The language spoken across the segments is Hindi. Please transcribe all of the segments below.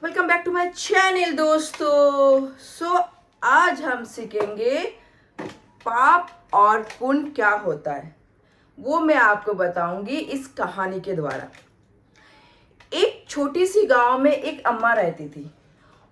Welcome back to my channel दोस्तों। आज हम सीखेंगे पाप और पुण्य क्या होता है, वो मैं आपको बताऊंगी इस कहानी के द्वारा। एक छोटी सी गांव में एक अम्मा रहती थी।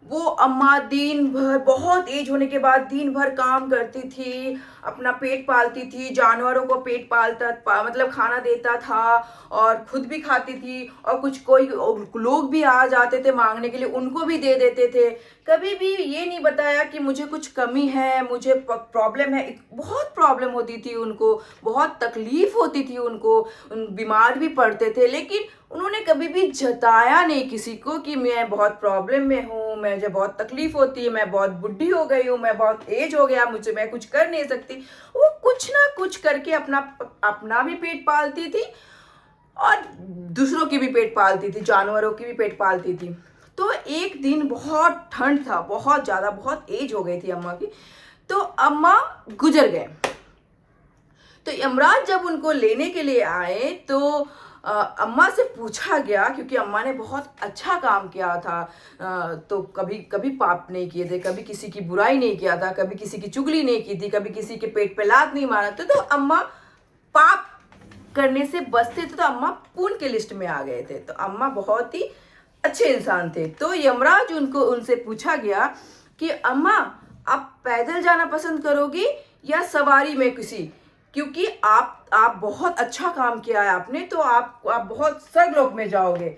वो अम्मा दिन भर, बहुत एज होने के बाद दिन भर काम करती थी, अपना पेट पालती थी, जानवरों को पेट मतलब खाना देता था और खुद भी खाती थी। और कुछ कोई लोग भी आ जाते थे मांगने के लिए, उनको भी दे देते थे। कभी भी ये नहीं बताया कि मुझे कुछ कमी है, मुझे प्रॉब्लम है। बहुत प्रॉब्लम होती थी उनको, बहुत तकलीफ होती थी उनको, बीमार भी पड़ते थे, लेकिन उन्होंने कभी भी जताया नहीं किसी को कि मैं बहुत प्रॉब्लम में हूँ, मुझे बहुत तकलीफ होती है, मैं बहुत बुढ़ी हो गई हूँ, मैं बहुत एज हो गया, मुझे मैं कुछ कर नहीं सकती। वो कुछ ना कुछ करके अपना अपना भी पेट पालती थी और दूसरों की भी पेट पालती थी, जानवरों की भी पेट पालती थी। तो एक दिन बहुत ठंड था, बहुत ज्यादा, बहुत एज हो गई थी अम्मा की। तो अम्मा गुजर गए। तो यमराज जब उनको लेने के लिए आए तो अम्मा से पूछा गया, क्योंकि अम्मा ने बहुत अच्छा काम किया था। तो कभी कभी पाप नहीं किए थे, कभी किसी की बुराई नहीं किया था, कभी किसी की चुगली नहीं की थी, कभी किसी के पेट पे लात नहीं मारा था। तो अम्मा पाप करने से बचते थे, तो अम्मा पुण्य के लिस्ट में आ गए थे। तो अम्मा बहुत ही अच्छे इंसान थे। तो यमराज उनसे पूछा गया कि अम्मा, आप पैदल जाना पसंद करोगी या सवारी में किसी, क्योंकि आप बहुत अच्छा काम किया है आपने, तो आप बहुत स्वर्गलोक में जाओगे।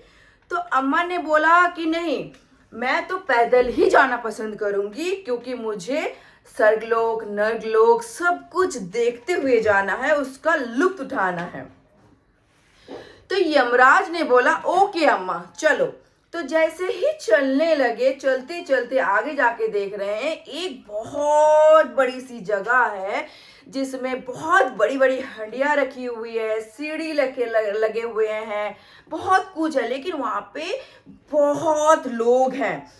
तो अम्मा ने बोला कि नहीं, मैं तो पैदल ही जाना पसंद करूंगी, क्योंकि मुझे स्वर्गलोक नरकलोक सब कुछ देखते हुए जाना है, उसका लुत्फ उठाना है। तो यमराज ने बोला ओके अम्मा, चलो। तो जैसे ही चलने लगे, चलते चलते आगे जाके देख रहे हैं एक बहुत बड़ी सी जगह है, जिसमें बहुत बड़ी बड़ी हंडिया रखी हुई है, सीढ़ी लगे हुए हैं, बहुत कुछ है। लेकिन वहां पे बहुत लोग हैं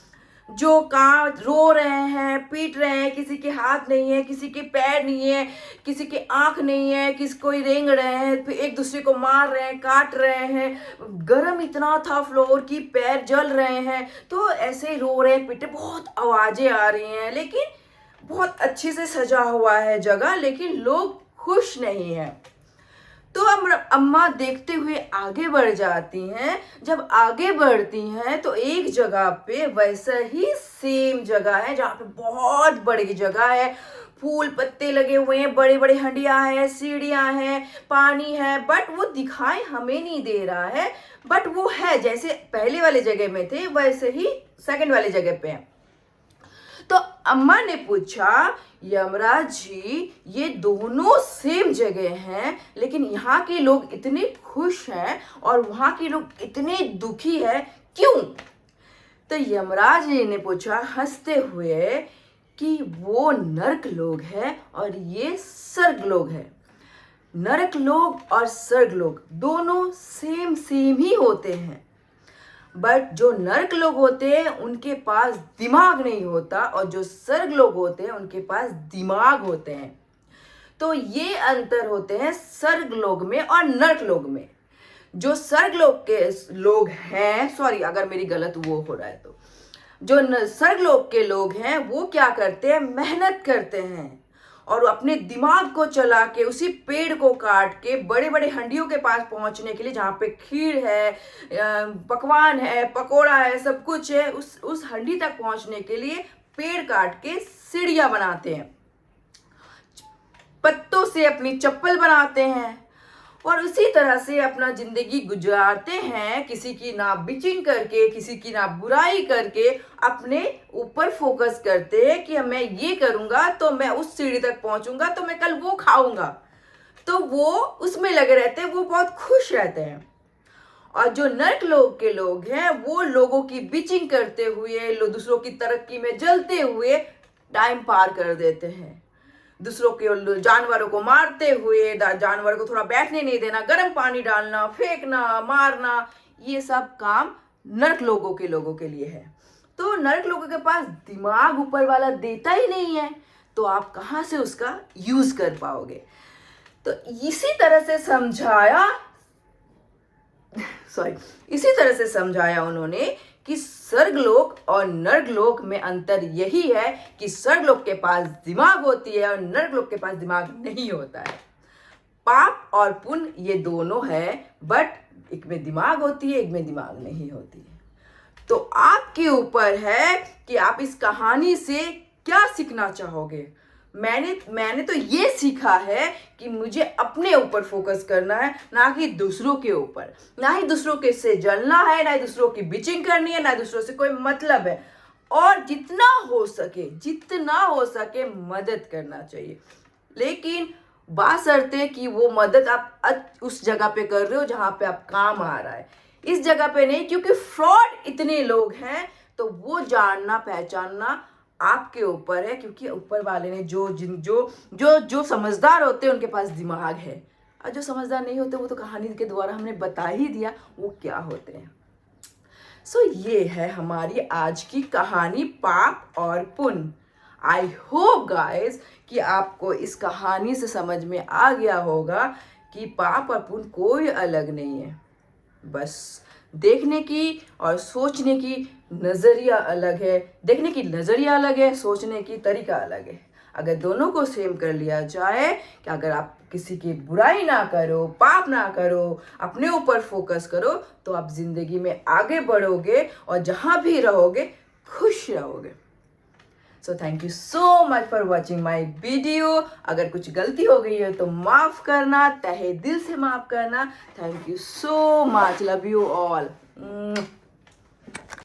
जो कहाँ रो रहे हैं, पीट रहे हैं, किसी के हाथ नहीं है, किसी के पैर नहीं है, किसी के आंख नहीं है, किसी को रेंग रहे हैं, फिर एक दूसरे को मार रहे हैं, काट रहे हैं। गरम इतना था फ्लोर की, पैर जल रहे हैं। तो ऐसे रो रहे हैं, पीटे, बहुत आवाजें आ रही हैं। लेकिन बहुत अच्छे से सजा हुआ है जगह, लेकिन लोग खुश नहीं है। तो अम्मा देखते हुए आगे बढ़ जाती हैं। जब आगे बढ़ती हैं तो एक जगह पे वैसा ही सेम जगह है, जहाँ पे बहुत बड़ी जगह है, फूल पत्ते लगे हुए हैं, बड़े बड़े हंडिया है, सीढ़ियां हैं, पानी है, बट वो दिखाई हमें नहीं दे रहा है। बट वो है जैसे पहले वाले जगह में थे, वैसे ही सेकंड वाली जगह पे है। तो अम्मा ने पूछा, यमराज जी, ये दोनों सेम जगह हैं, लेकिन यहाँ के लोग इतने खुश हैं और वहां के लोग इतने दुखी हैं, क्यों? तो यमराज जी ने पूछा हंसते हुए कि वो नरक लोग हैं और ये स्वर्ग लोग हैं। नरक लोग और स्वर्ग लोग दोनों सेम सेम ही होते हैं, बट जो नर्क लोग होते हैं उनके पास दिमाग नहीं होता, और जो स्वर्ग लोग होते हैं उनके पास दिमाग होते हैं। तो ये अंतर होते हैं स्वर्ग लोग में और नर्क लोग में। जो स्वर्ग लोग के लोग हैं, सॉरी अगर मेरी गलत वो हो रहा है, तो जो स्वर्ग लोग के लोग हैं वो क्या करते हैं, मेहनत करते हैं और अपने दिमाग को चला के उसी पेड़ को काट के बड़े बड़े हंडियों के पास पहुंचने के लिए, जहाँ पे खीर है, पकवान है, पकोड़ा है, सब कुछ है, उस हंडी तक पहुंचने के लिए पेड़ काट के सीढ़ियां बनाते हैं, पत्तों से अपनी चप्पल बनाते हैं और उसी तरह से अपना जिंदगी गुजारते हैं। किसी की ना बिचिंग करके, किसी की ना बुराई करके, अपने ऊपर फोकस करते हैं कि मैं ये करूंगा तो मैं उस सीढ़ी तक पहुंचूंगा, तो मैं कल वो खाऊंगा। तो वो उसमें लगे रहते हैं, वो बहुत खुश रहते हैं। और जो नर्क लोग के लोग हैं वो लोगों की बिचिंग करते हुए, दूसरों की तरक्की में जलते हुए टाइम पार कर देते हैं। दूसरों के जानवरों को मारते हुए, जानवर को थोड़ा बैठने नहीं देना, गर्म पानी डालना, फेंकना, मारना, ये सब काम नर्क लोगों के लिए है। तो नर्क लोगों के पास दिमाग ऊपर वाला देता ही नहीं है, तो आप कहां से उसका यूज कर पाओगे? तो इसी तरह से समझाया उन्होंने कि स्वर्गलोक और नर्कलोक में अंतर यही है कि स्वर्गलोक के पास दिमाग होती है और नर्कलोक के पास दिमाग नहीं होता है। पाप और पुण्य ये दोनों है, बट एक में दिमाग होती है, एक में दिमाग नहीं होती है। तो आपके ऊपर है कि आप इस कहानी से क्या सीखना चाहोगे। मैंने तो ये सीखा है कि मुझे अपने ऊपर फोकस करना है, ना कि दूसरों के ऊपर। ना ही दूसरों के से जलना है, ना ही दूसरों की बिचिंग करनी है, ना दूसरों से कोई मतलब है। और जितना हो सके मदद करना चाहिए, लेकिन बशर्ते कि वो मदद आप उस जगह पे कर रहे हो जहाँ पे आप काम आ रहा है, इस जगह पे नहीं, क्योंकि फ्रॉड इतने लोग हैं। तो वो जानना पहचानना आपके ऊपर है, क्योंकि ऊपर वाले ने जो समझदार होते हैं उनके पास दिमाग है, और जो समझदार नहीं होते वो तो कहानी के द्वारा हमने बता ही दिया वो क्या होते हैं। सो ये है हमारी आज की कहानी पाप और पुण्य। आई होप गाइस कि आपको इस कहानी से समझ में आ गया होगा कि पाप और पुण्य कोई अलग नहीं है, बस देखने की और सोचने की नज़रिया अलग है। देखने की नज़रिया अलग है, सोचने की तरीका अलग है। अगर दोनों को सेम कर लिया जाए कि अगर आप किसी की बुराई ना करो, पाप ना करो, अपने ऊपर फोकस करो, तो आप जिंदगी में आगे बढ़ोगे और जहाँ भी रहोगे खुश रहोगे। So thank you so much for watching my video. अगर कुछ गलती हो गई है तो माफ़ करना, तहे दिल से माफ़ करना। Thank you so much, love you all.